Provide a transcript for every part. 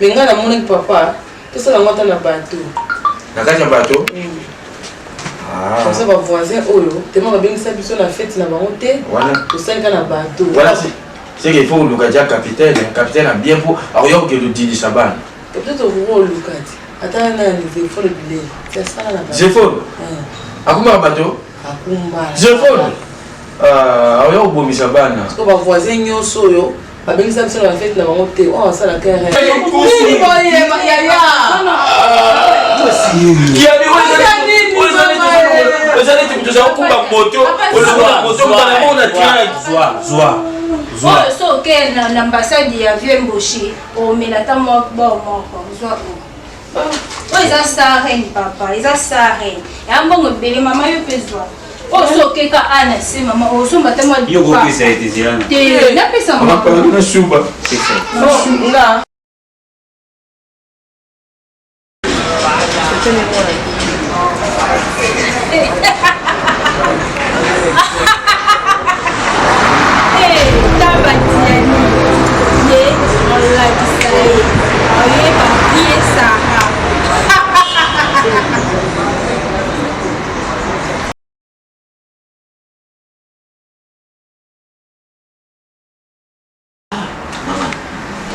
Mais nga na mon papa, tout ça la monta na bateau. Na kati ya bateau? Comme ça, ma voisin, tellement bien que ça, puis on a fait la montée. Voilà. Tout ça, il y a un bateau. Voilà, c'est qu'il faut le gardien capitaine. Le capitaine a bien pour. Alors, il y a que le Didi Saban. Peut-être au gros, le cadre. Attends, il faut le billet. C'est ça la bateau. Zéphone. À combien de bateau? À combien? Zéphone. Alors, il y a au Bomi Saban. Parce que ma voisin, il y a un soyo. Avec ça, on a fait la montée. Oh, ça, la carrière. Qui a l'ambassade ya vieux Mboshi au melata moko zwa eza sarene papa eza sarene ya mbongo bele mama yo pezwa so keka ana se mama osomba temo yo ko pesa etiziana te na pesa mama na shuba nga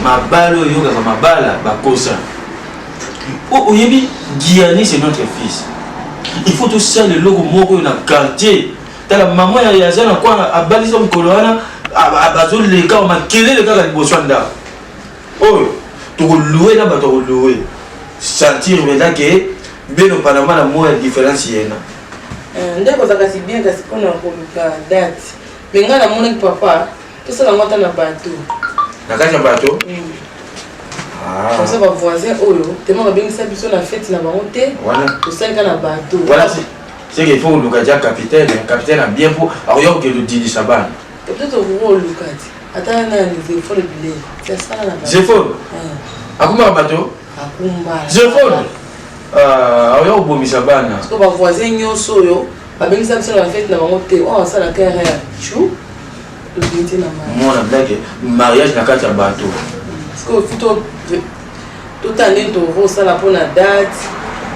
Mabalo yoga mabala bakosa. Oh oyebi Guiani c'est notre fils. Il faut tout ça le logo moko na quartier. Tala maman ya yazana kwa abaliza mkolwana abazo leka makele leka ka boswanda. Oh to louer na bato louer. Sentir maintenant que beno panama na mo différence yena. Ndeko zakasi bien kasi kona ko date. Mais nga na mon papa, tout ça la monta na bateau. Na kati ya bateau? Comme ça, ma voisin, tellement bien que ça, puis on a fait la montée. Voilà. Tout ça, il y a un bateau. Voilà, c'est qu'il faut le gardien capitaine. Le capitaine a bien pour. Alors, il y a que le Didi Saban. Peut-être au gros, le cadre. Attends, il faut le billet. C'est ça la bateau. Zéphone. À combien de bateau? À combien? Zéphone. Alors, il y a au Bomi Saban. Parce que ma voisin, il y a un soyo. Avec ça, on a fait la montée. Oh, ça, la carrière. Chou. Le billet, la main. Moi, on a blague. Mariage, na kati ya bateau. Parce que tout année, tu vois ça pour la date,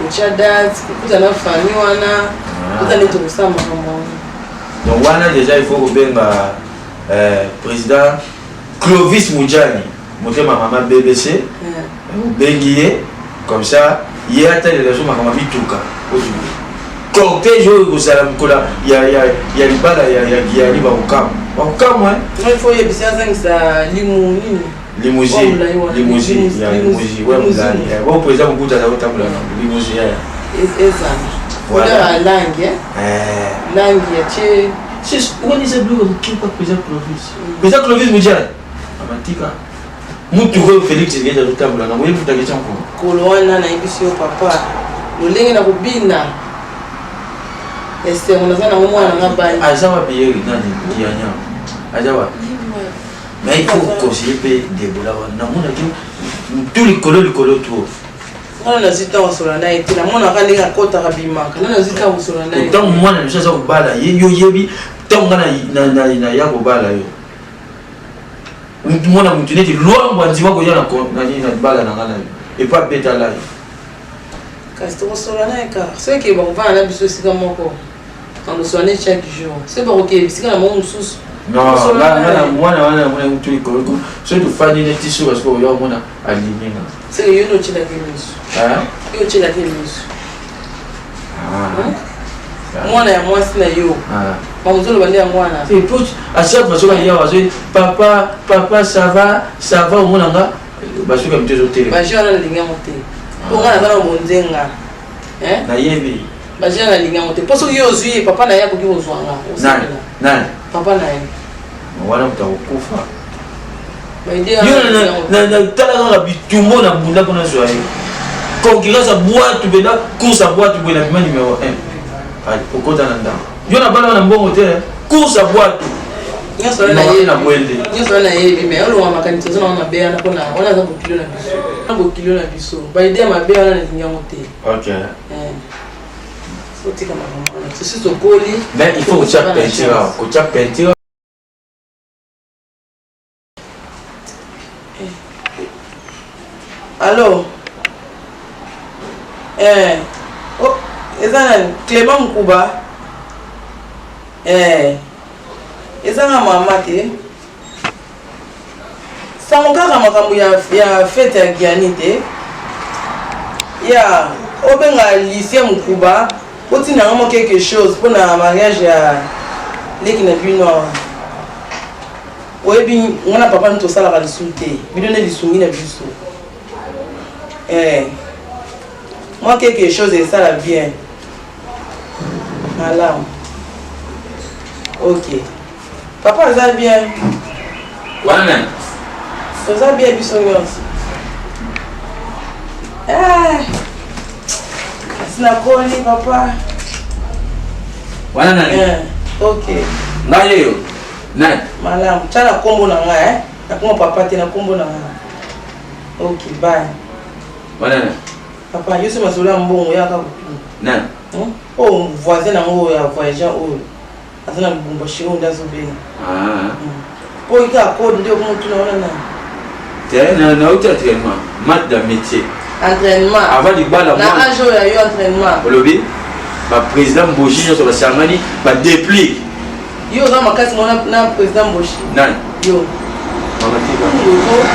tu as date, tu as la famille, tout année, tu vois ça. Donc, voilà, déjà, il faut rebenga président Clovis Moudjani, monter ma maman BBC, bengier, comme ça, il y a tel raison ma maman Mitouka. Cortège, il y a les balles, il y a les Baoukam. Baoukam, ouais. Il faut y avoir ça, limousine. Limousine, limousine, limousine, ouais, bon président beaucoup d'aller au tableau, limousine. Voilà la langue, langue, tu sais, où est-ce que tu as président Clovis? Président Clovis Moudjani, Amatika. Moutouré Félix vient de l'autre tableau, on a eu ta question. Coloana, na émission papa, le lien na kubina. Est-ce qu'on a un moment à la balle? Ah, ça va payer le temps de Diana. Ah, ça va. Mais il faut conseiller des bolas. Tous les colos, tout. On a dit tant sur la naïe, la mon a regardé à côté à Bima. On a dit tant sur la naïe. Tant moi, je suis au bala. Yo yebi, tant on a na au bala. Moi, on a monté de loin, on dit moi qu'il y a na bala na ngana. Et pas bête à l'ail. Quand sur la naïe, car ceux qui vont pas la biso c'est comme encore. Quand nous soignons chaque jour. C'est pas ok, c'est quand même sous. Non, là, moi, tous les collègues, ceux de Fanny les tissus, parce qu'on y a aligné. C'est que you know tu l'as mis. Hein? You tu l'as mis. Moi, c'est là, yo. On vous le à moi là. Et puis, à chaque fois, il y a papa, ça va, au monde là. Parce que comme tu es au télé. Bah, j'ai un lien monté. Pour moi, on a un bon zenga. Hein? Naïevi. Bah, j'ai un lien monté. Parce que yo, papa n'a pas besoin là. Non. Papa n'a pas. Voilà, tu as recouvert. Il y a bitumbo na bunda kuna zoaye. Concurrence à boîte, tu peux là, course à boîte, tu peux là, numéro 1. Allez, au côté d'Anda. Il y a un bon hôtel, course à boîte. Il y a mais on a ma quantité, on a bien, on a beaucoup de kilo na kilo na biso. Ba idée ma bien on a ni monter. OK. Faut tika maman. C'est ce colis. Mais il faut que tu peinture. Allô? Oh, Clément Mkuba. Ezanga mama te. Sango kaka makambo ya fête ya Giani te. Ya, obenga lycée Mkuba. Otina ngamo quelque chose pour na mariage ya leki na bino. Oyebi ngana papa nto sala ka lisuté. Bidone lisungi na biso. Moi quelque chose et ça la bien. Malam. Ok. Papa ça bien. Wana. Ça bien bisognos. Sina koni papa. Wana nani? Ok. Ngaye yo. Nani? Malam. Chala kombo na nga Nakuma papa te na kombo na nga. Ok, bye. Wana nani? Papa, yo se masula mbongo ya ka. Nani? Oh, voisin na ngo ya voyageur oh. Azana mbumba shiro ndazo bena. Po ika code ndio kumuntu naona na. Na entraînement, maths de métier. Entraînement. Avant de battre na âge ya yo entraînement. Olobi, ba président Mboshi sur la cérémonie, ba déplique. Yo za makasi mona na président Mboshi. Nani? Yo. Mama tika.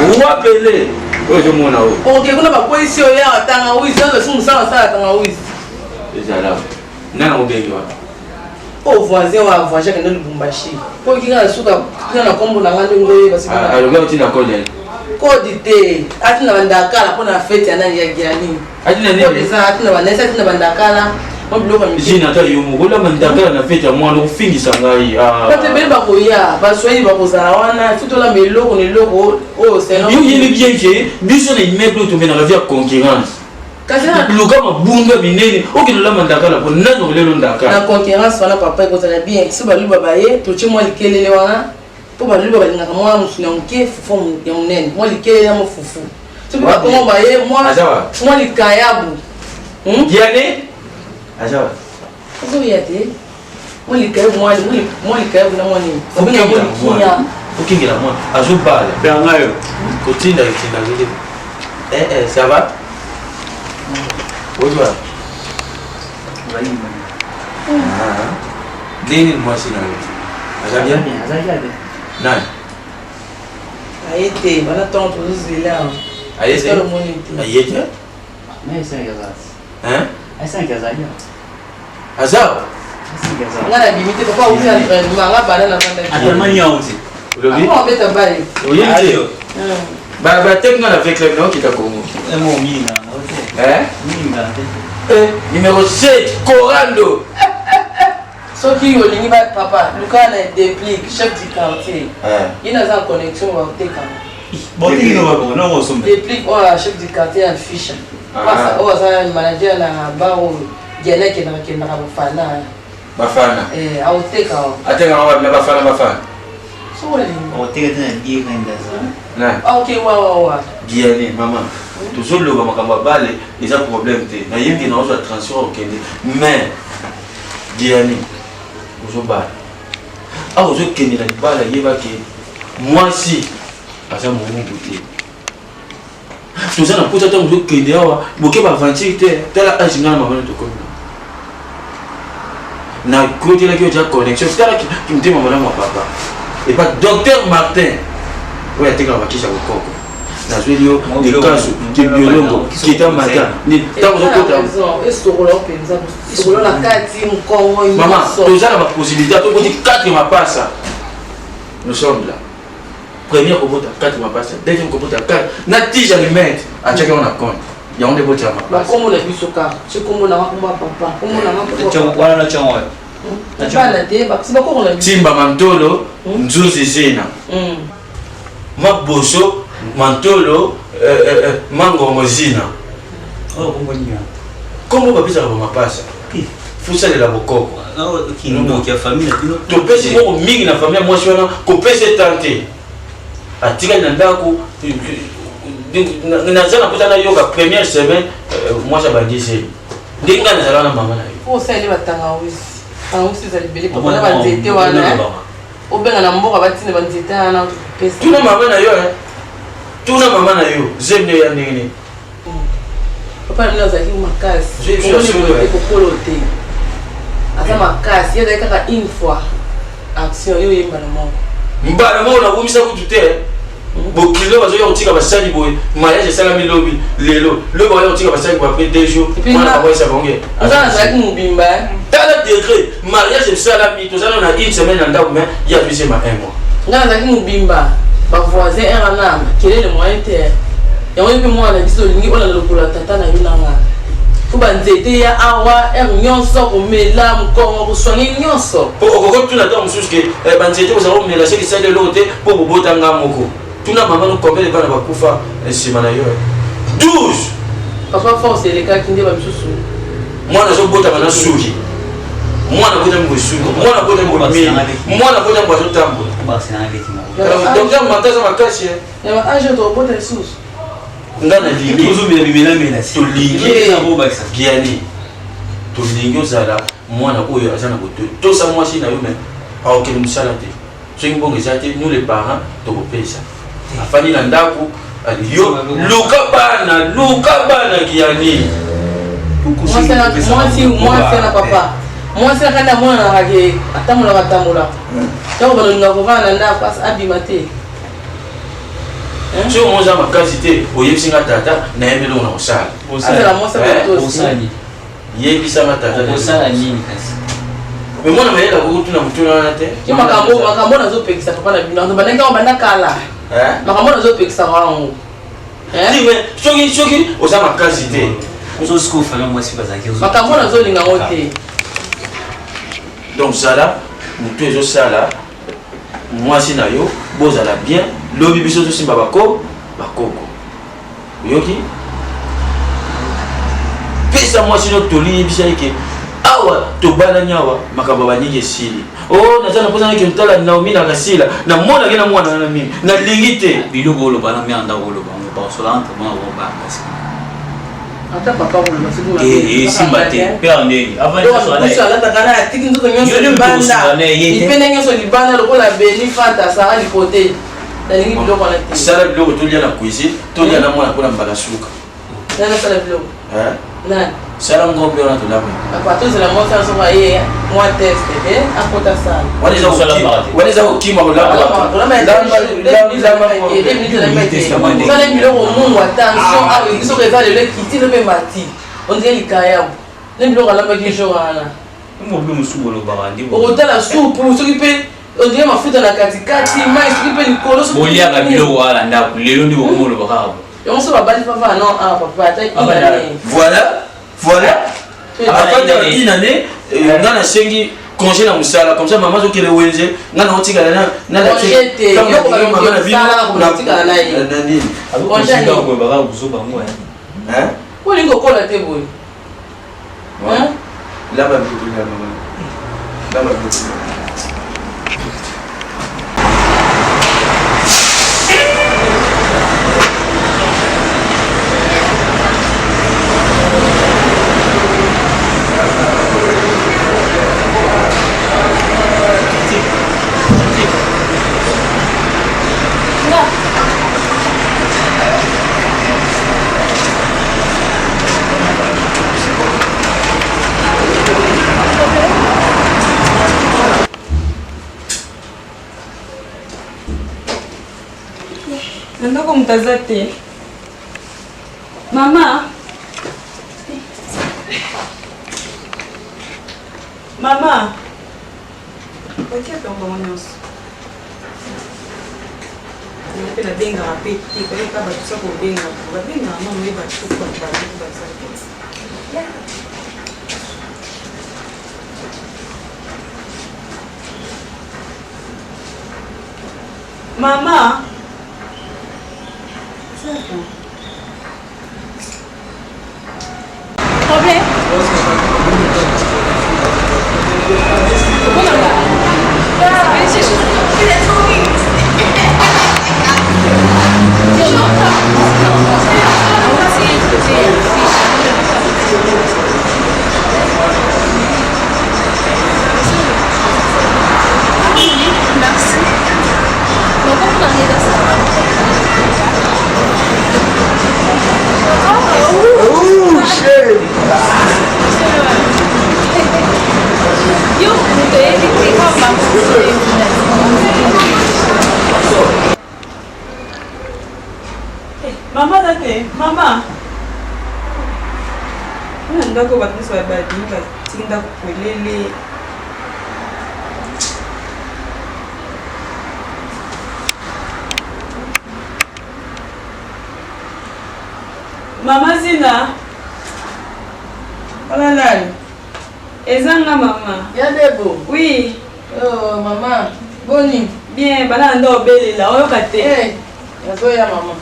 Ou appelé. Oje mona o. Ok, kuna ba polisi yo ya tanga wizi, zo sumusala sala tanga wizi. Déjà là. Nana obengi wa. Oh voisin wa voyageur kende Lubumbashi. Po kinga suka kana kombo na ngande ngoye basi. Ah, le gars tina code. Code te. Atina bandakala pona fête ya nani ya Giani. Atina nini? Code za atina banesa atina bandakala. Mbiloko mi. Jina ta yomo gola mandakala na fête ya mwana ofingisa ngai. Kate bele bakoya, baswani bakozala wana, tutola meloko ne loko oh c'est non. Yo yeli bien que biso na immeuble to mena la vie concurrence. Kasana luka mabunga minene okinola mandakala po nano lelo ndaka. Na concurrence wana papa ekozala bien, so baluba baye, tochi mwa likelele wana. Po baluba balingaka mwa musuna nke fufu ya munene, mwa likelele ya fufu. So ba komo baye mwa likayabu. Giani? Ajawa. Zo yate. Mwa likayabu mwa likayabu na mwani. Obinga mwa likinya. Okingira mwa. Azubala. Bengayo. Kotinda vile. Ça va? Bonjour. Nini mwasi na wewe? Azabia? Nani? Ayete, bana tonto zuzila. Ayete? Ayete? Mais c'est gazas. Hein? C'est gazas. Azao? Ngana bimite papa uzi entraînement nga bana na banda. Entraînement nyauti. Ulobi? Comment beta bale? Oyente? Ba tenga na avec le nom qui t'a connu. Mon minga. Hein? Minga. Numéro 7, Corando. Soki olingi ba papa, Luka na déplique chef du quartier. Il a une connexion au TK. Bon, il no no sombe. Déplique au chef du quartier en fiche. Parce que ça manager na baro Giani qui na bafana. Bafana. Au TK. Atenga na bafana. So olingi. O tega tena die kaenda sana. Na. OK wa. Giani maman. Toujours le makambo bale, ils ont problème te. Na yingi na oso transfert au Kenya. Mais Giani ozobala awa ozokendela libala yebaki mwasi aza momubu te toza na mpota ntango ozokende awa boke baventure te tala age nga na mama tokomi na kotelaki otia connexion talaki motema malamu ya papa epa docteur Martin oyo atekaka bakisa kokoko nazweli yo dekaso kebiolongo kita mata ntango ozokota maman toza na baposibilité tokoti 4 mapasa nous sommes là première kobota 4 mapasa deuxième kobota 4 na tige alimete atiaki yango na compte yango nde botya mapasa kombo na biso kaka kombo na kombo papa kombo na Wana na chongo. na bana te bakoko na biso timba mantolo nzuzi zina maboso mantolo mangongo zina Oh, kumbonya. kombo babisaka bamapasa fusalela bokoko Kinombo kia familia kino. topesi moko mingi na familia mwasi wana kopesa etante atikali na ndako naza na mpota nayoka première semaine mwasi abandisi ndenge nga nazala na mama na yo osali batanga wisi tanga wisi ezali bele papa na banzete wana obenga na mboka batina banzete wana tuna mama na yo tuna mama na yo zemne ya ndenge papa na zaki makasi J'ai kokolo te aza makasi ye kaka une fois action yo yemba na moko mbala mo na komisa kutu te bokilo bazoya kotika basali boye mariage esalami lobi lelo lobi bazoya kotika basali boye après 2 jours mwana bakoyesa bange aza nazalaki mobimba tala degré mariage esalami tozala na une semaine na ndako mais ya deuxième à 1 mois nga nazalaki mobimba bavoisin erana kelele moyen te yango mpe mwana biso olingi olanda lokola tata na yo nanga po banzete ya awa ere nyonso komela mokongo koswange nyonso po okokotuna ta mosusu ke banzete kozala komela soki esali eloko te mpo bobotanga moko tuna mama no combien de bana bakufa nsima na yo 12 papa force elekaki nde bamisusu mwana azobotama na suki mwana botami bosuki mwana botami bomili mwana botami bazotambola docteur mataza makasi ya age tobota lisusu nga na lingi tolingi tolingi ozala mwana oyo aza na botoyi tosa mwasi na yo me aokende mosala te soki mbongo eza te nous les parents tokopesa afandi na ndako yo luka bana Giani mwasi na papa mwasi akati amonanaka ke atambolaka ntango balolinga kovana na ndako abima te soki omoza makasi te oyebisinga tata nayembi elongo na kosala yebisanga tata me mwana mayela kokutuna motuna wana te makambo nazopekisa papa na bino bandaki banda kala makambo nazopekisa wango soki oza makasi te makambo nazolinga ngo te donc zala motu ezosala mwasi na yo bozala bien lobi biso tosimba bakoko oyoki pesa mwasi no tolingi bisa eke awa tobanani awa makambo baningi esili naza na mposa nake motala Naomi na kasila namonake na mwana wana mingi nalingi te biloko oloba na mia ndako oloba basola entre mwana bobakasi ata papa koloba esimba te mpe andenge alataka na atiki nzoto nyonso libanda ipende nyonso libanda lokola beni fanta sara likote nalingi biloko wana te sala biloko tolia na cuisine tolia na mwana mpona mbala suka nana sala biloko nani sala ngo mpe wana tolaba papa tozela mwasala soka ye mwa teste akota sala wana eza kokima kolamba biloko mungu attention awe soki eza lelo ekiti lope mati ondire likayabo ne biloko alambaki jo wana okotala supu soki mpe ondire mafuta na katikati mai soki mpe likolo boliaka biloko wana ndako lelo ndi bokomoloba kaka yango so babali papa non papa ata voilà afin de une année nga nasengi congé na mosala comme ça mama azokele wenze nga naotikala na olingi okola te boye ndako mtaza te mama okia tongo nyonso mpe nabengaka mpe te koyeka bato sa kobengaka babengaka mama oye mama Problème? Merci. Donc, on peut aller dans ça. Yo, Mama date, mama. Ndako batisa badinga tinda kupelele. Mama Zina. Voilà nani? Ezanga mama. Ya debo. Oui. Oh maman. Boni. Bien, bana ndo obelela oyoka te. Eh. Yazo ya maman.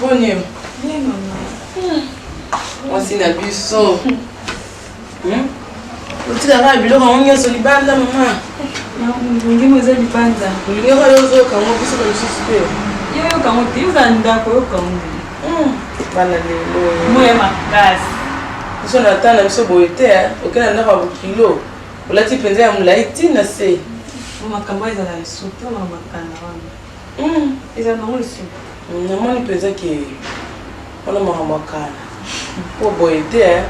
Boni. Bien mama. Mwasi na biso. Utika biloko onyo so libanda maman. Ngi moza libanda. Ulinga kwa yozo kama biso kwa lisusu pe. Yo kama tiza ndako yo kama. Bana lelo. Moya makasi. Biso na tana biso boyete, okena ndaka bukilo. Olati penza ya mulai tina se. Mama kama eza la suto mama kana wana. Eza na mulisu. Namoni penza ke ona mahamakana. Po boyete.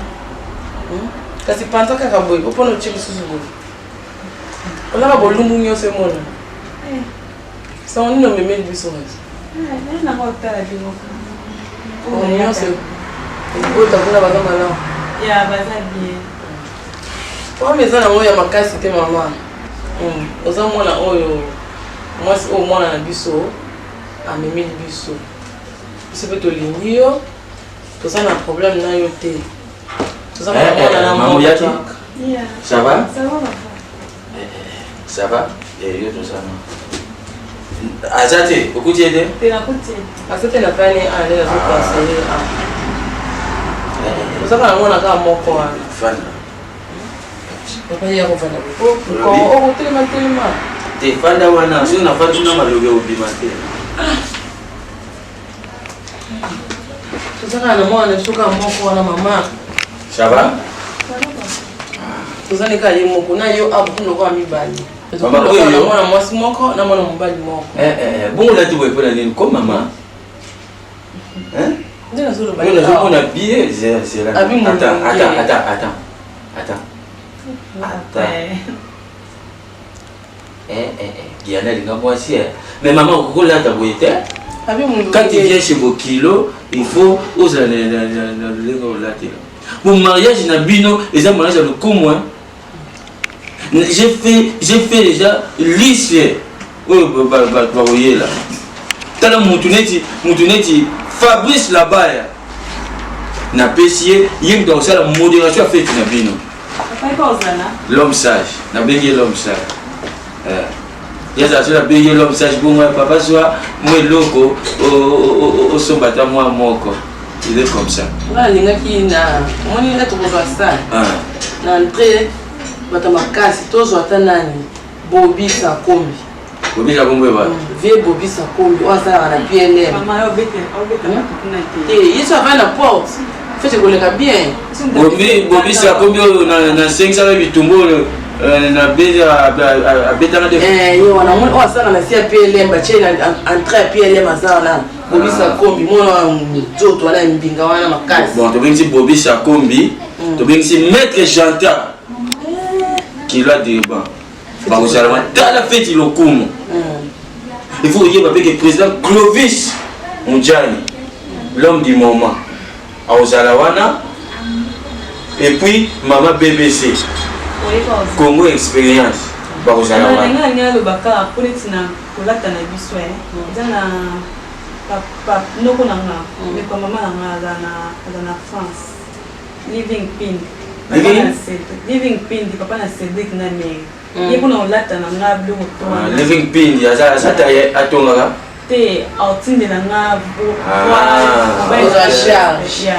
Kasi panta kaka boy, po no chiki susu boy. Olaka bolumbu nyose mona. Sa oni no memeli biso ngazi. Na ngotala binoko. Nyose. Ota kuna bazama lao. Ya baza bien. Kwa meza na moya makasi te mama. Oza mwana oyo. Mwasi o mwana na biso. Amemeli biso. Biso pe tolingi yo. Toza na problème na yo te. Toza na mwana na maman yaki. Yeah. Ça va? Ça va papa. Ça va? Yo to ça. Azate, okuti ede? Tena kuti. Asete na fani ale na passer. Toza na mwana kama moko wana. Fana. Papa ya ko fana. Ko telema. Te fanda wana, sio na fanda na maloge obimate. Toza na mwana suka moko wana mama. Ça va? Toza nika ye moko na yo abu no kwa mibali. Mama oyo mwana mwasi moko na mwana mobali moko. Bongo lati boye pona nini comme maman? Ndina solo ba. On a joué on a bien, c'est là. Attends. Diana linga mwasi. Mais maman ko la ta boye te. Quand tu viens chez vos kilos, il faut oser le latte. Mon mariage na bino, les gens mariage le comme j'ai fait déjà lycée. Oui, bah voyez là. Tala mutuneti Fabrice là-bas. Na pesier, yeng dans ça la modération fait na bino. Papa ko zana. L'homme sage, na bengi l'homme sage. Il y a ça la bengi l'homme sage bon papa soit moi loco au sombata moi moko. Il est comme ça. Voilà linga ki na moni na to ko ça. Na entrée batamakasi tozo atanani Bobby Sakombi. Bobby Sakombi ba. Vie Bobby Sakombi o ça na PNL. Mama yo bete na te. Il soit pas na porte. Fait que le bien. Bobby Sakombi na 500 bitumbo na beta na de. Yo wana mo o ça na cia PLM ba che na entrée PLM azana. Bobby Sakombi mona mtoto wana mbinga wana makasi. Bon, to bengi Bobby Sakombi, to bengi maître Janta. Qui l'a dit bah vous allez dans la fête il au coup il faut dire avec le président Clovis Mundjani l'homme du moment à Ozalawana et puis maman BBC Congo expérience bah Ozalawana nga le baka politi na kolata na biso zana papa noko na nga mais kwa mama na nga na France living pin living pin di papa na Cedric na ne ye kuna olata na nga blo to living pin ya za ta atonga te outinde na nga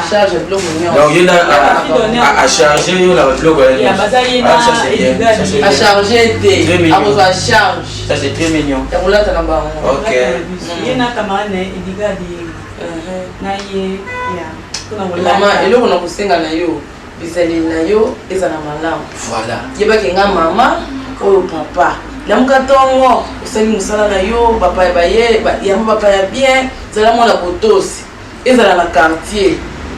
charge blo mignon donc il a charger yo la blo ya bazali na a charger te a besoin charge ça c'est très mignon ya olata na ba OK ye na camarade Ediga di na ye ya kuna olata mama eloko na kusenga na yo bizali na yo eza na malamu voilà yebaki nga mama oyo papa lamuka tongo osali musala na yo papa baye yamba papa ya bien zala mwana botosi ezala na quartier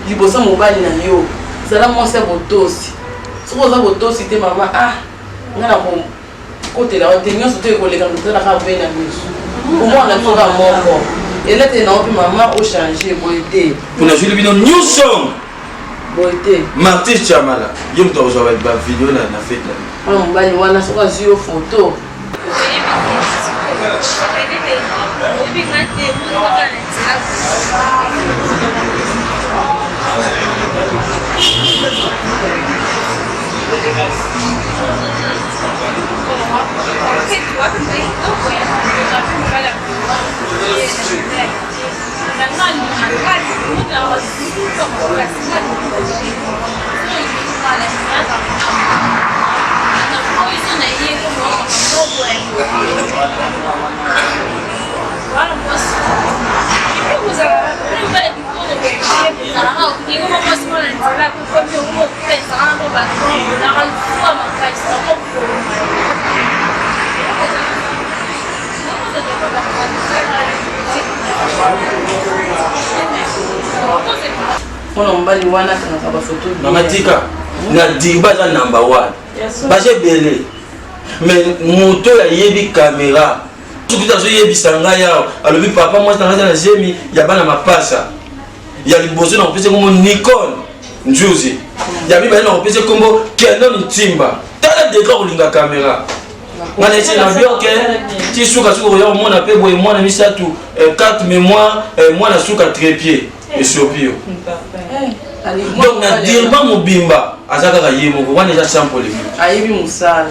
liboso mobali na yo zala mwasi ya botosi soki oza botosi te mama nga na kokotela wa te nyonso to ekoleka totalaka mpe na miso omwana toka moko elete nao mpe mama ochange boye te mpona juli bino nyonso boye te Martis Chamala yo moto akozwa bavideo na fete wana mobali wana soki azwi yo foto wana mobali wana akangaka bafoto mama tika na dirba eza number 1 baza ebele mais moto ayebi caméra soki azoyebisa ngai awa alobi papa mwasi na ngai aza na zemi ya bana mapasa ya liboso na kopesa kombo Nicole Njuzi ya mibale na kopesa kombo Kenon Ntimba tala deka kolinga caméra ngana esi na bioke ti suka suka oya omona mpe boye mwana misatu 4 mémoire mwana suka trépied esopio donc na dirba mobimba aza kaka ye moko wana eza sans polémique ayebi mosala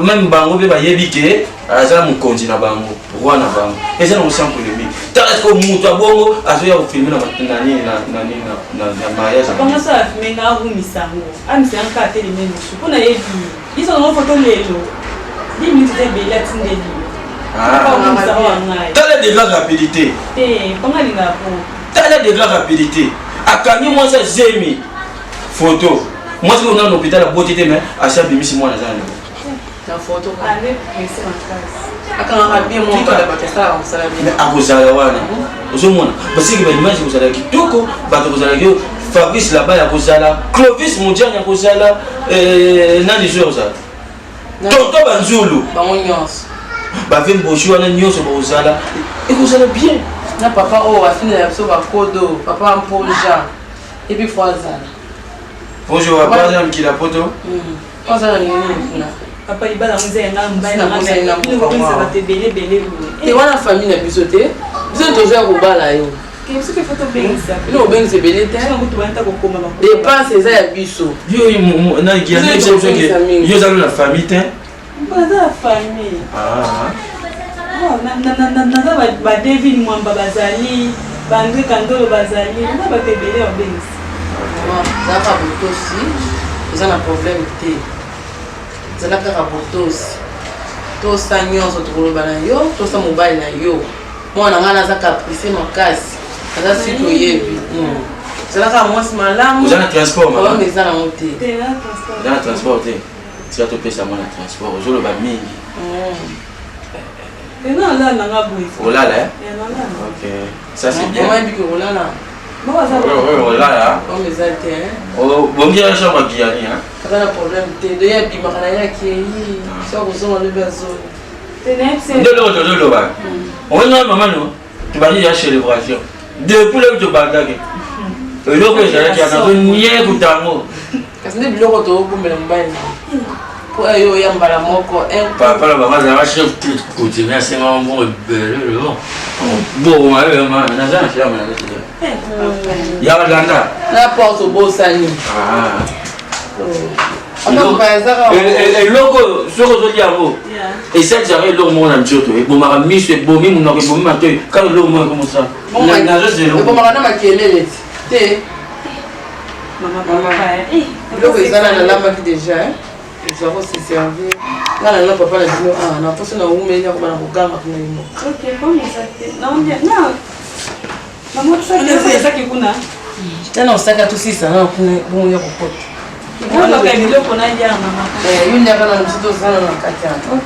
même bango mpe bayebi ke aza mokonzi na bango roi na bango eza na sans polémique tala ko moto abongo azoya kofilme na mariage bango so afilme nga arumisa yango amisa yango kaka teleme mosu mpona yebi biso nango foto lelo 10 minutes ebele atindeli tala de grande rapidité te pangalinga po tala de grande rapidité akangi mwasi azemi photo mwasi ko na hôpital aboti te mais acha bimisi mwana za na foto ale presse makasi akangaka bien mokala bakesala mosala bien akozala wana ozomona basiki baimage kozala kitoko bato kozala kio Fabrice là-bas yakozala Clovis Modiane yakozala nani zo ozala tonto banzulu bango nyonso bave mboshi wana nyonso bakozala ekozala bien na papa oyo afini na biso bakodo papa mpo Jean epi fo azala bonjour abaza mkila poto ozala nini kuna papa libala muze yanga mbaya na ngana te bele te wana famille na biso te biso tozoya kobala yo ke que photo bengisa bino obengisa ebele te mutu banta kokoma dépense eza ya biso yo na giane yo ozala na famille te mpona eza la famille naza baDavid Mwamba bazali baandré Kandolo bazali naza bato ebele babengisi ezalaka botosi eza na problème te ezala kaka botosi tosa nyonso tokoloba na yo tosa mobali na yo mwana ngai naza caprice makasi aza siki oyebi ezalaka mwasi malamu oza na transport mama eza nango te oza na transport te tika topesa mwana transport ozoloba mingi olala nanga boye olala ok ça c'est bien omayebiki kolala olala eza te bongia chambre ya giani aza na problème te nde abimaka na ye akei soki kozonga lobi azoni nde loko tozoloba owenga mama no tobandi ya célébration depuis lelo tobandaki eloko ezalaki nazonie kutango kasi nde biloko tokokumbela mobali po ayo ya mbala moko papa na bango azalaka chef coutumier asenga mbongo ebele lelo bon naza na filamu ya balanda na porte obosani eloko soki ozoli yango esalisa eloko moko na nzoto ebomaka miso ebomi monoko ebomi matoi kaka eloko moko ekomosa ebomaka na makelele te biloko ezala nalambaki déjà ezwako se servir nga nanga papa na bino na mposo na umeli akobana koganga kuna imo tana osaka tosisa na kuna bongo ya kokota yo nyaka na mosu tozala na kati yango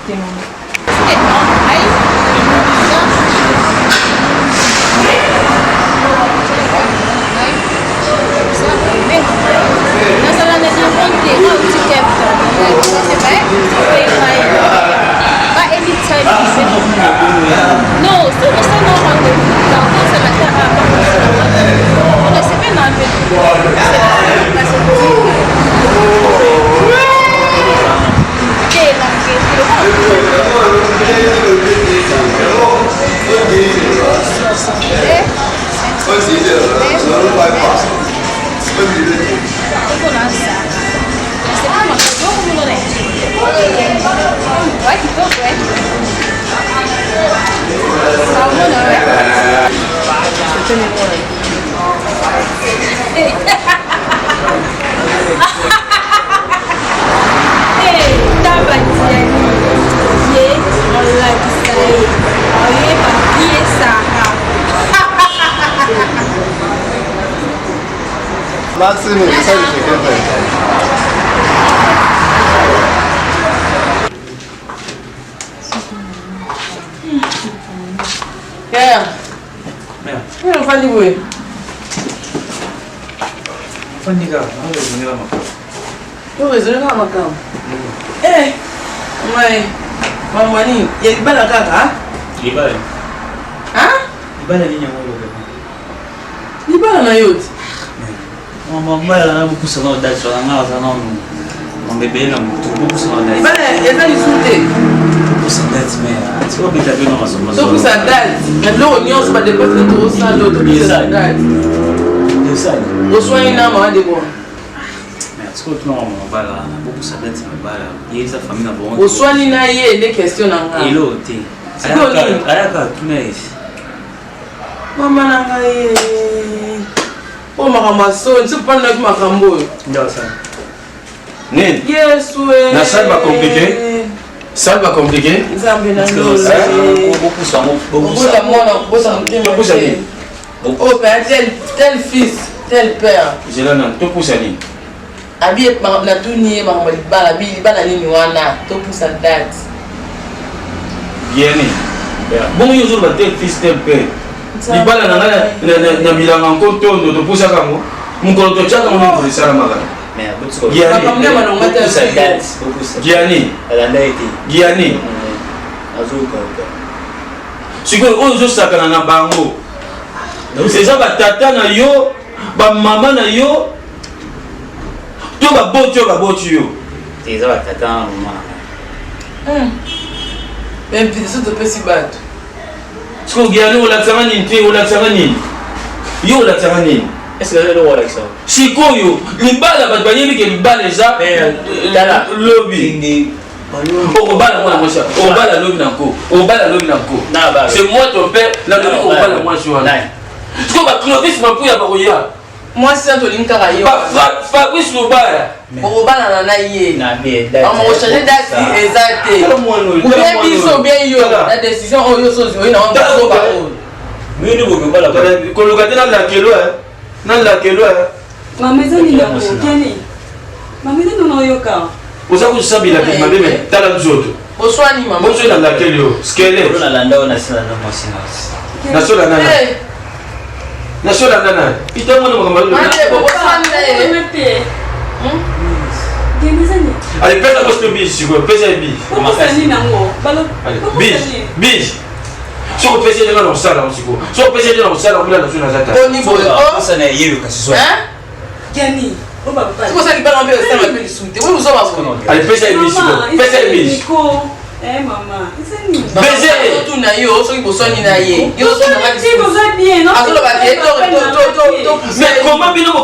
Maxime, ça le secrétaire. Merde. Fandi boy. Fandi ka, on va venir à ma. Yo raisonner na makam. Eh. Ouais. Mamani, il y a bala kaka. Libala. Hein? Libala ni nyamolo. Ni bala na yote. Mama mbaya na beaucoup ça dans date sur la main ça non mon bébé là beaucoup ça dans date. Bala, il y a ça du souté. Beaucoup ça date mais tu vois bien t'as vu non ça. Beaucoup ça date. Mais l'eau on se va dépasser trop ça l'autre ça date. De ça. Au soin il n'a pas de bon. Mais est-ce que tu non voilà beaucoup ça date mais voilà il y a sa famille là bon. Au soin il n'a y des questions là. Et l'autre. Ayaka tu n'es ici. Maman n'a oh makambaso, tu sais pas notre makambo. Ndio sana. Nini? Yes ouais. Na ça va compliquer. Ça va compliquer. Nzambe na Beaucoup ndola. beaucoup ça beaucoup Beaucoup ça moi na beaucoup ça mtima. Beaucoup ça ni. Oh père tel fils, tel père. Je là nan to pousa ni. Abi na tuni makambo libala bi libala nini wana to pousa date. Bien ni. Bon yo zo ba tel fils tel père. Libala na bilanga nkoto ndo to pousa kango. Mukolo to chaka mo ko sala magana. mais beaucoup Makambo manonga tel ça date beaucoup ça. Giani. Elle a été. Giani. Azuka. Siko ozo sakana na bango. Eza batata na yo, ba mama na yo, to ba boti yo. Eza batata na mama. Même si tu peux si battre. Siko giani olaksanga nini te olaksanga nini? Yo olaksanga nini? Est-ce que le roi avec ça? Sikoyo, libala ba banyebi ke libala eza lobby. Obala mwana mwasha, obala lobby nanko, obala lobby nanko. C'est moi ton père, la lobby obala mwasha wana. Siko ba Clovis mapuya ba koya. Moi c'est to linka ka yo. Fabrice Lobala. Obala na ye. Na bien. On va changer date exacte. Ou bien biso bien yo, la décision o yo so yo na on ba so ba. Mais nous voulons pas la parole. Kolokate na la kelo na la kelo Maman ni la keni. Maman non yoka. Oza kusabila ke mabebe tala nzoto. Oswani maman. Bonzo na la kelo, skele. On a landa na sala na masinas. Na sola nana. Na sola nana. Ita mwana makamalo. Oswani na ye. Allez, pèse la poste bis, si vous pèse la bis. Bis. Si vous pèsez dans le salon, si vous pèsez dans le salon, vous allez dans la zata. Au niveau de ça n'est eu que ce soit. Gani. C'est pour ça qu'il parle en fait, ça m'a fait souter. Oui, vous avez allez, pèse la bis, pèse la bis. Eh maman, c'est ni. Baiser tout na yo, so qui besoin ni na ye. Yo so na tu besoin bien, non? Azolo ba to. Mais comment bien nous ko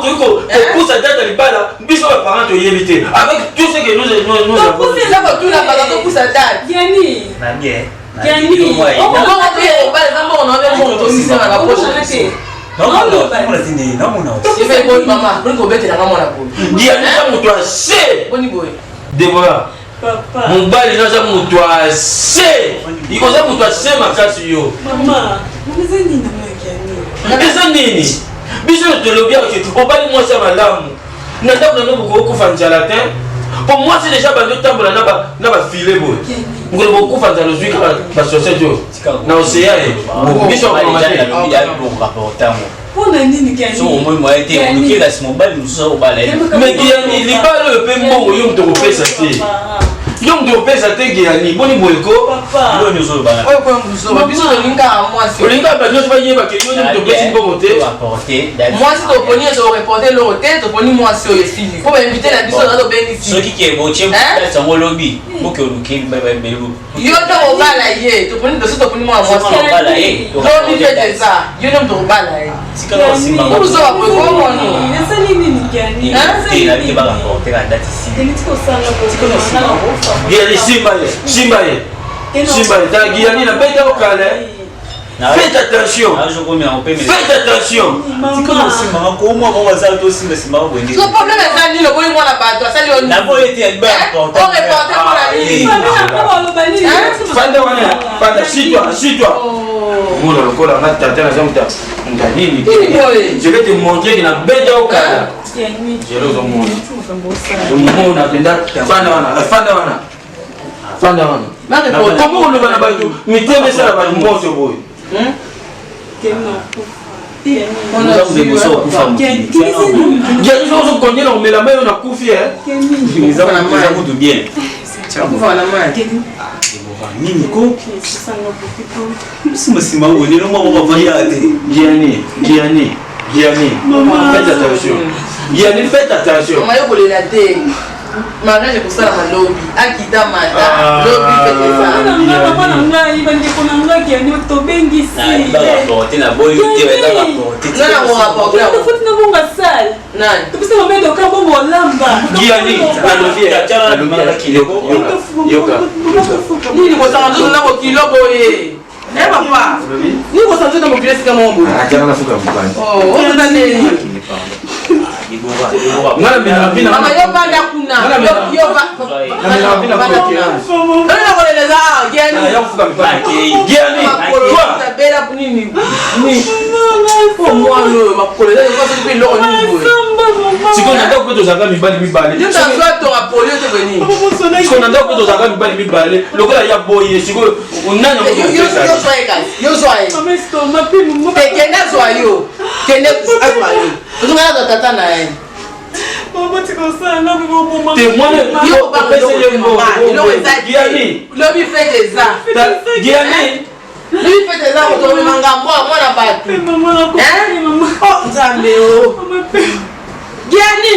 pour ça date li bala, biso ba parents to yebité. Avec tout ce que nous avons. Pour ça va tout la bala to pour ça date. Gani. Na bien. Gani. On va rentrer au bal, on va faire mon aussi à la prochaine. Non, on l'a dit, non, non. C'est fait bon maman, pour qu'on mette la maman la peau. Dis à nous toi c'est. Boni boy. Déborah. Papa. Mon bal là ça mon toi c'est. Il faut ça mon toi c'est ma casse yo. Maman, vous êtes ni na Gani. Eza nini? Biso te lobia que on va moi ça malamu. Na ndako na beaucoup ko fanjala te. Pour moi c'est déjà bando tambola na ba filer boy. Ngolo beaucoup fanjala zui ka société yo. Na océan e. Biso ko ma Pour nini Gani? So moi moi été on qui laisse mon bal nous ça au balai. mais Giani libalo pe mbongo yo mto kopesa te. Yo mto kopesa te Giani, boni boyeko. Papa. Yo nous au balai. Oyo ko mbuzo, biso to linka a moi si. Olinga ba nyos ba yeba ke yo mto kopesa mbongo te. Moi si to poni to reporter le hôtel, to poni moi si o esili. Faut inviter la biso na to beni si. Ce qui est beau, tiens, c'est un lobby. Pour que nous qui Yo to bala ye, to poni moi moi si. Bala ye. Lobby fait ça. Yo nem to bala ye. Sikala simba. Uzo wa kwa nini? Nasali nini Gianni? Tena liba rapporter la date ici. Nilitiko sana kwa. Gianni Simba ye. Gianni na beta au kale. Faites attention. Faites attention. Sikala simba ko mo ko bazali to simba ko ngi. So problème est ni le boy moi la bato, ça lui on. Na boy était liba rapporter. On reporter pour la ligne. Fanda suis-toi. Mon lokola na tata na zamta. Ndanini. Je vais te montrer que na beta au kale. Je le montre. Mon napenda Fanda wana. Comment on le va na bato? Miteme ça ba moto boy. On a vu Gianni so konye na umela mayo na kufi Ils ont tout bien. kufa na maji. Nini ko? Simba woni no mo ba yate. Gianni. Faites attention. Gianni, faites attention. Mama yo kolela te. Mariage pour ça la lobby. Akita mata. Lobby fait ça. Na boy te va rapporter. Non, on rapporte. Nani? Gianni, yoka. Nini kwa sanzo na kwa kilo boye. Papa. Nini kwa sanzo na kwa kilo sika mambo. Achana na fuka mpani. Oh, on a nini? Mama yo banda kuna. Yo ba. Nani koleleza Gianni? Ya fuka mpani. Gianni, toi bela kunini? Ni. Oh moi le makoleleza kwa sababu lo ni boye. Siko nanda ko to zaka mibali. Yo tanzo to apolio te veni. Siko nanda ko to zaka mibali. Lokola ya boye siko unana ko yo soye kasi. Yo soye. Kende soyo. Kende soyo. Uzungana to tata na yeye. Témoin, yo pas passer le mot. Gianni, Lobby fait des arts. Gianni, lui fait des arts autour de manga moi la batte. Oh, Nzambe oh. Gianni.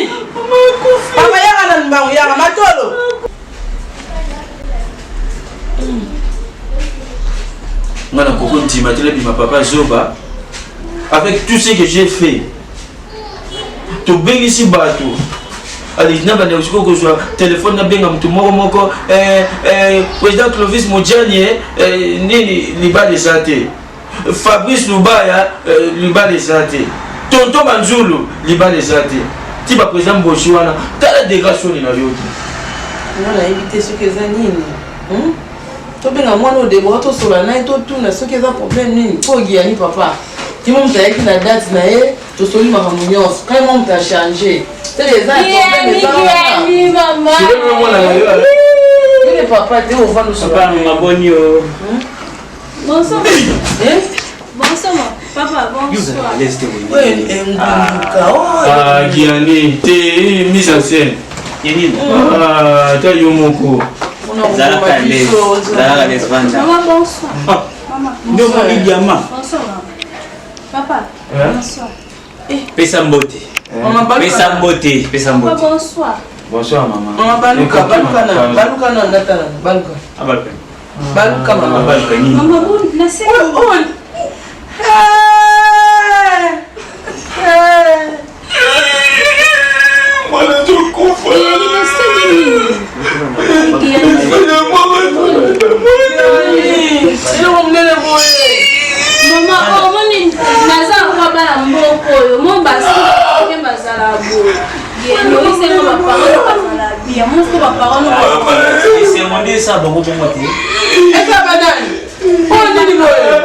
Papa yaka na mbangu yaka matolo. Ngana koko ntima tele bi ma papa Zoba avec tout ce que j'ai fait. To bengi si bato. Ali na bana usiko ko so téléphone na benga mtu moko président Clovis Mojani nini libale santé. Fabrice Lubaya libale santé. Tonton Manzulu libale santé. Tiba président Boshwana tala dégradation na yoki. On a évité ce que ça nini. To benga mwana o debo to sola na to tuna ce que ça problème nini. Ko Gianni papa. Tu m'as dit que la date na to soli makambo quand même t'a changé. C'est les ans Gianni maman. Je vais me voir là. Le papa te on va nous Papa maboni yo. Bonsoir. Bonsoir papa, bonsoir. Oui, Gianni, t'es mise en scène. T'as eu mon coup. Zalaka les vanja. Maman bonsoir. Maman. Bonsoir. Papa. Bonsoir. Pesa mbote. Pesa mbote. Bonsoir. Bonsoir maman. Maman baluka na ndata na baluka. Abalpe. Baluka mama. Abalpe ni. Maman bon, na c'est. Voilà tout confort. Maman, oh moni naza kwa bana mboko yo mo basi ke bazala bo. Yeno ise ko ba parole bazala bia mo ko ba parole. C'est mon dé ça bongo bongo te. Esa badani. Oh nini boye.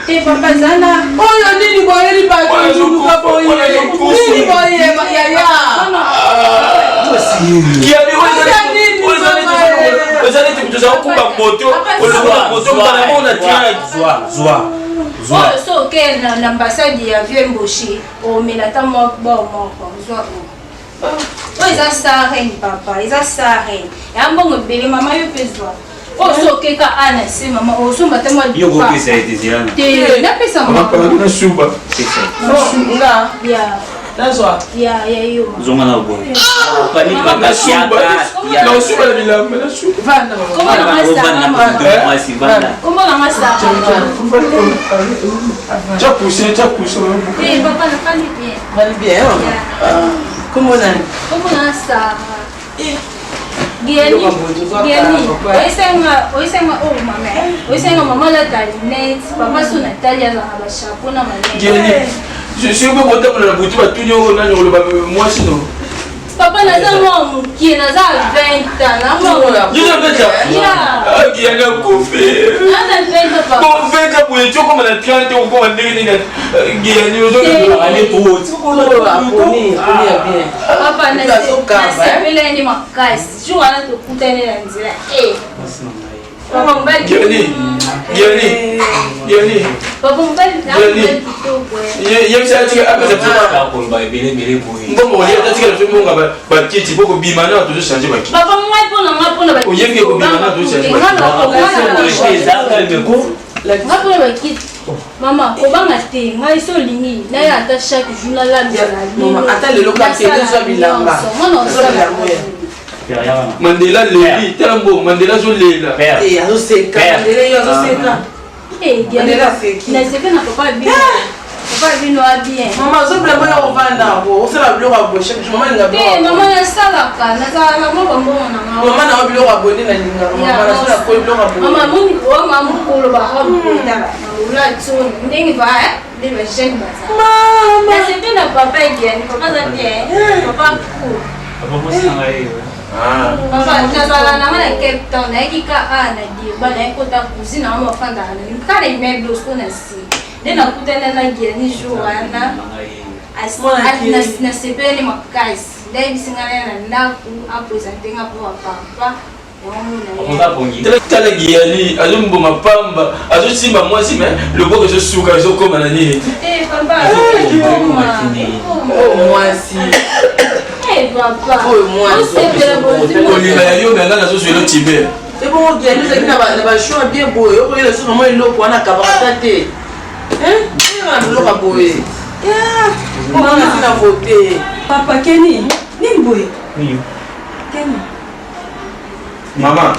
Te papa zala. Oh yo nini boye ni ba ko ka boye. Nini boye ya. Gianni, vous allez te faire un moto. Oh so ke na ambassade ya Vieux Mboshi o melata mo bo moko zo o. Oh eza saren papa, eza saren. Ya mbongo bele mama yo pezwa. Oh so ke ka ana se mama o so mbate mo. Yo go pesa ete ziana. Te na pesa mama. Na chuba. Nga. Ya. Nazwa. Ya yo. Zonga na bo. Pani makasi yaka. Na usuba na bilamba na suba. Vanda. Comment on va ça? Moi si vanda. Comment on va ça? Tu as poussé. Eh papa, ne parle bien. Vali bien. Comment on a? Comment on a ça? Giani, oisenga oh maman la talinette, papa son Natalia za ba chapeau na manene. Giani, je suis un peu content de la boutique ba tout nyo na nyo le moi sinon. Papa na za mo qui na za 20 ans, na mo. Yo na beta. Ah Giani a coupé. Na za 20 papa. Bon fait ka pour tu comme la 30 ou comme ndenge ni Giani yo zo aller pour Poni bien. Papa na sepele ni makasi. Jo wana to kutene na nzira. Papa mbali. Giani. Papa mbali na kitoko. Yem sa tika après ça. Ka ko ba bele boy. Bon on est tika le film on ba kiti pour bimana to changer ba kiti. Papa moi pona ba. O yenge ko bimana to changer ba kiti. Mama, kobanga te, ngai so lingi, na ya ata chaque jour na la Maman, ata le loka te zo bilamba. Mandela lebi, telambo Mandela zo lela. Eh, azo seka, Mandela yo azo seka. Eh, Mandela seki. Na seka na papa bien. Papa bien wa bien. Maman, zo blamba yo vanda bo, o sala bilo ka bo, chaque jour maman nga bo. Eh, maman na sala ka, na sala la mo bombo na nga. Maman na bilo ka bo ni na linga, maman na sala ko bilo ka bo. Maman moni o mamu ko lo ba ha bo ta. Ula tson, ndenge ba de ba jeune ba sa. Maman, na seka na papa bien, papa za bien. Papa ko. Papa mo sa ngai. Papa, nazala na mana Cape Town, na kika na di ba na kota kuzina mo fanda na. Kale meblos ko na si. Dena kutana na Giani Joana. Na sepele makasi. Dai bisingana na ndaku apresenter nga pour papa. Tala Giani, azumbo mapamba, azusimba mwasi mais le beau que je souka zo comme na nini. Eh papa, Oh mwasi. eh papa. Oh mwasi. Ko ni na yo na na zo sur le Tibet. C'est bon, Giani ça kina ba choix bien beau. Yo ko ile so maman ile ko na kabata te. Hein? Lo ka boye. Comment on a voté? Papa Kenny, ni boy. Oui. Kenny. Mama,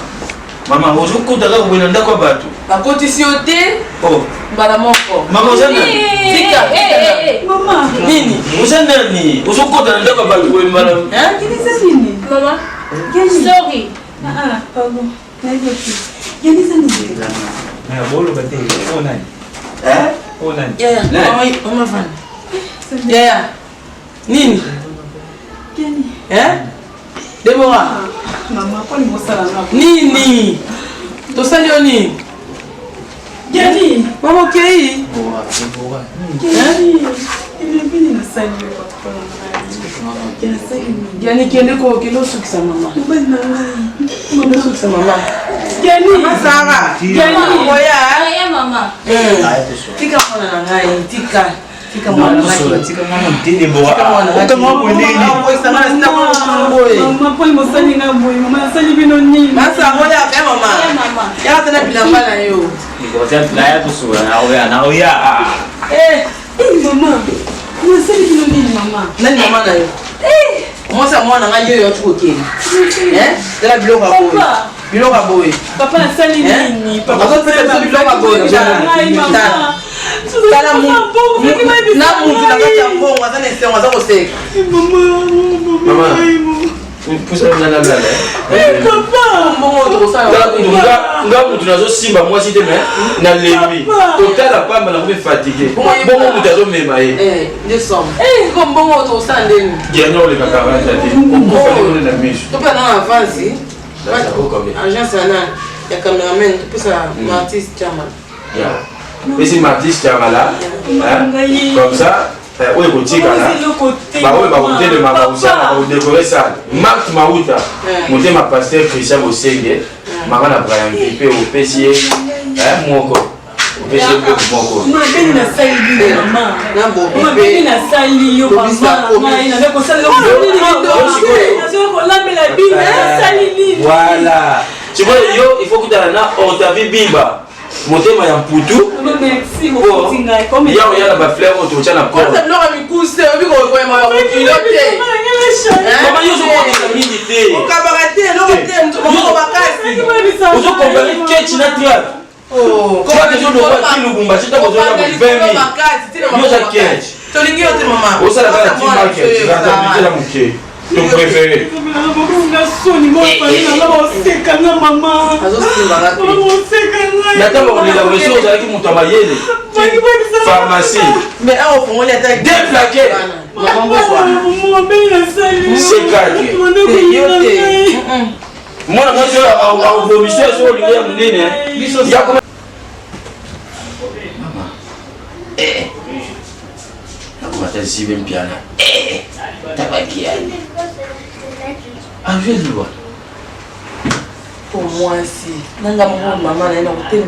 ozo kota ka bwena ndako bato. Bakoti si ote. Oh, Bala moko. mama ozana. Tika. Mama. Nini? Ozana ni, ozo kota ndako bato ko mbala. Hein? Kenny c'est nini? Maman, Kenny. sorry. Pardon. Kenny c'est nini? Na bolo ba te. O nani? O nani? Ya, mama fan. Ya. Nini? Kenny. Hein? Deborah. Maman, pas le sala na. Nini? Tosali oni. Kenny. Mama kei. Kenny. Il est venu na sali papa. Kenny sali. Giani kende ko kilo sukisa mama. Kilo sukisa mama. Kenny. Mama Sara. Kenny. Oya. Aya mama. Tika mwana na ngai, tika. Tika mwana na ngai. Tika mwana mtende bo. Tika mwana nini? Mama, pas le sali na boy. Mama sali bino nini? Masa ngoja kwa mama. Aya mama. Ya tena bilamba na yo. Iko tena ya kusura na oya. Mama. Mama sali bino nini mama? Nani mama na yo? Mwana mwana ngai yo tuko keni. Tela biloko boy. Papa. Biloko boy. Papa na sali nini? Papa ko pesa biloko boy. Mama. Tala mu. Na mu tila kata mbongo azana esengo azako seka. Mama. Pusa na la la. Papa. Mbongo to sa. Nga mutu nazo simba mwasi te mais na lebi. Totala pamba na ko fatigué. Bongo mutu azo mema ye. Nde som. Ko mbongo to sa ndeni. Giani ole ka karanta te. Ko fale na miso. To pa na avance. Ça vaut combien? Agence ana ya cameraman to pesa artiste chama. Yeah. Mais c'est Mathis qui est là. Comme ça, oui, côté là. Bah oui, bah vous de ma bah vous décorer ça. Marc Maouta, monter ma pasteur Christian Osenge, maman a Brian Pipe au PCA, Moko. Au PCA Moko. Mama beni na sali mama. Na bo Mama beni na sali yo mama. Na ndako sali yo. Ko lambela bini na sali nini? Voilà. Tu vois, yo, il faut que tu aies on t'a vu Biba. Motema ya mputu. Merci beaucoup. Ya na ba fleur autour na Kwa sababu mikuse biko kwa maman kilote. Maman yo so ko mingi te. O kabarate no te maman bakasi. O so comparer ketch na trial. Oh, comment que je dois pas le Bumba, c'est ta besoin de 20 000. Yo ça ketch. Tolingi yo te maman. O ça la va ti market, tu vas t'habituer la moquer. Ton préféré. Nathan, on est la ressource avec mon tabayé. Pharmacie. Mais on va aller déplaqué. C'est calme. Moi, je suis à l'obligation sur le lien de Néné. Maman. Comment t'as si bien piano? T'as pas qui aille. Ah, je vais le voir. Pour moi, si. Nanga maman, elle est dans le thé.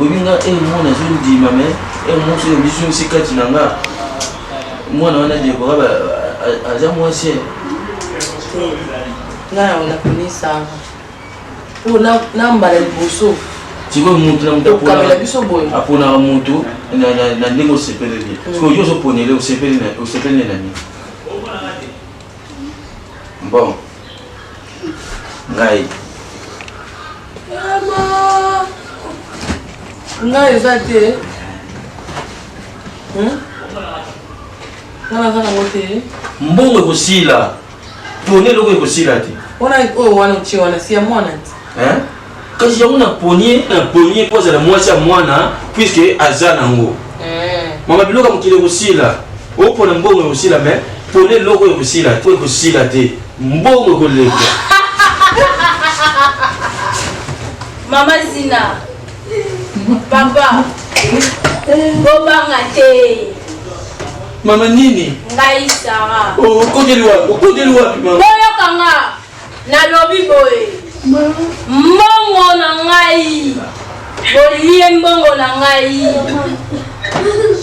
Oui, moi, je dis, maman, et moi, je suis aussi Katinanga. Moi, on a dit, moi, c'est. Là, on a connu ça. Oh, là, on a le bosso. Tu veux montrer un peu pour la moto, na ndenge osepeleli. Parce que yo oponele osepeleli nani. Bon. Ngai. Maman. Ngai ezate. Nana kana mote. Mbongo ekosila. Ponele loko ekosila te. Ona wana uchiwana si ya mwana ti. Hein? Kasi yango na ponier pose la mwasi ya mwana puisque aza nango. Mama biloka mokili ekosila. Opona mbongo ekosila mais ponele loko ekosila te. Ekosila te. Mbongo ekoleka. Mama Zina. Papa. Bobanga te. Mama nini? Ngai Sarah. Oh, okondeli wapi mama? Boyo kanga. Nalobi boye. Mbongo na ngai. Bolie mbongo na ngai.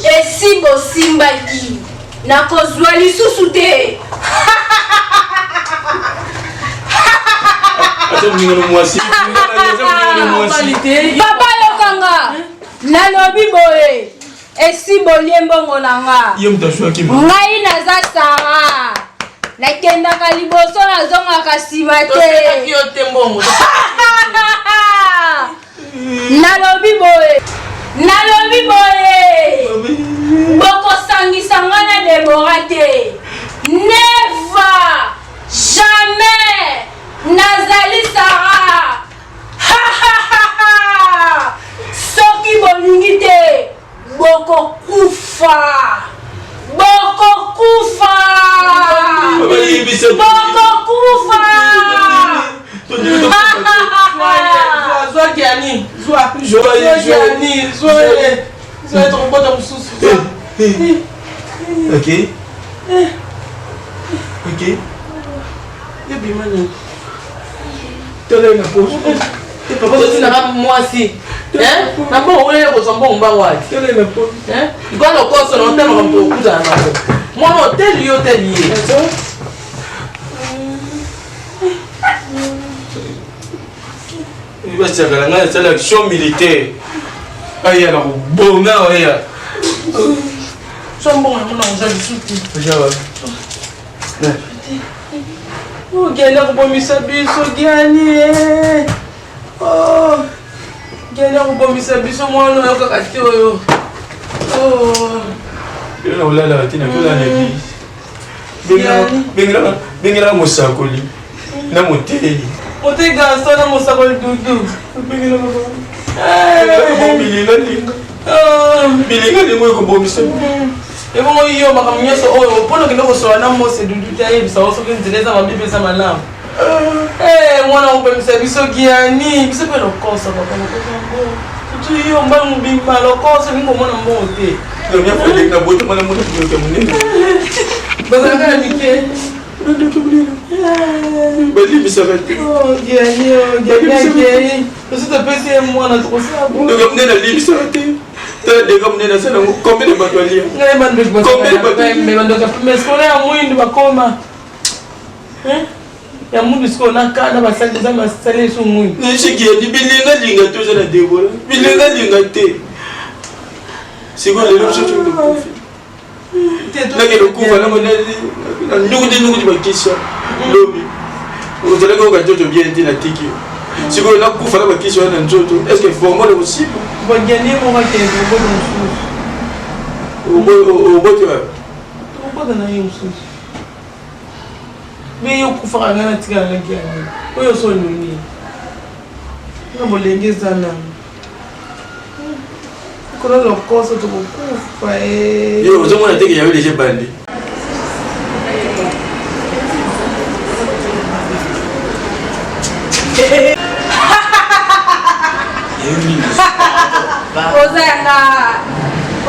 Esi bosimbaki. Nakozwa lisusu te. Papa yokanga. Nalobi boye. Esi bolie mbongo na nga. Ngai naza Sarah. Nakendaka liboso nazongaka nsima te. Nalobi boye. Bokosangisa nga na Debora te. Never. Jamais. Nazali Sarah. Soki bolingi te. Bokokufa. Zwa Gianni. Zwa trompota mususu. Ok. Yebimani. Tole na poche. Papa tu n'as moi si. Hein? Na bon on est au sambon ba wa. Tole na poche. Hein? Igual au coso no temo comme to kuza na. Moi no tel yo tel yi. Il va se faire une sélection militaire. Aïe, alors, bon, non, aïe. Son bon, on a déjà du soutien. Déjà, ouais. Oh, Gana, on peut me saber, so Gani. Oh, Gana, on peut me saber, so moi, on a un cacao. Oh, il y a là, tu n'as plus la néglige. Bengala, mon sacoli. Na moté. on te garçon, on a mon sac de doudou. Bilinga ni moi ko bomisa. Et bon, il y a ma caméra sur oh, pour que nous soyons en mode c'est du taille, ça va se faire une ça va bien ça maintenant. Moi on peut me servir ce Gianni, c'est pas le corps ça va pas. Tu y on va nous bimba le corps c'est comment on monter. Le bien faut dire que la boîte moi la monter que mon nez. Bazaka na mike. Bali bisavati. Oh Gianni, Gianni. Parce que tu peux c'est moi na trop ça. Donc on est dans l'ibisavati. Combien de batoiliers? Combien de batoiliers? Mais ce qu'on est à moins de bakoma. Hein? Il y a beaucoup de ce qu'on a quand on va s'installer sur moi. Mais c'est qui a dit bilinga linga tout ça la dévoile. Bilinga linga té. C'est quoi les choses que tu me fais? nakende okufa nango nukuti bakisha lobi ozalaki oka nzoto bien te natiki yo sikoyo nakufa na bakisha wana nzoto est ce que vraiment le possible bageni mokakende obote wapi obota na ye mosusu me yo okufaka ngai natikala naki yango oyo sononi na molenge eza nano kola lokoso tokokufa yo ozomona teke yawe deja bandi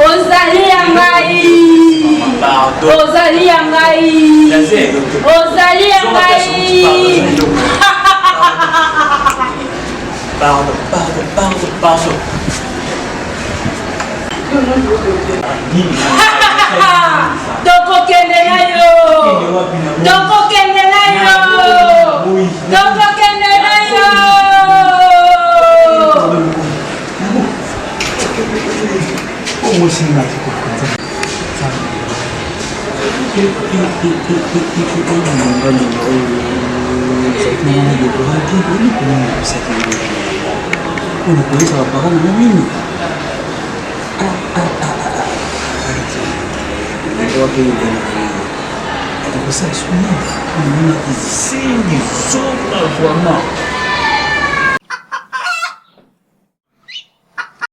ozali ya ngai ozali ya ngai ozali ya ngai Pardon. Tokokende na yo tokokende na yo tokokende na yo Você é isso mesmo? Sim, sobra,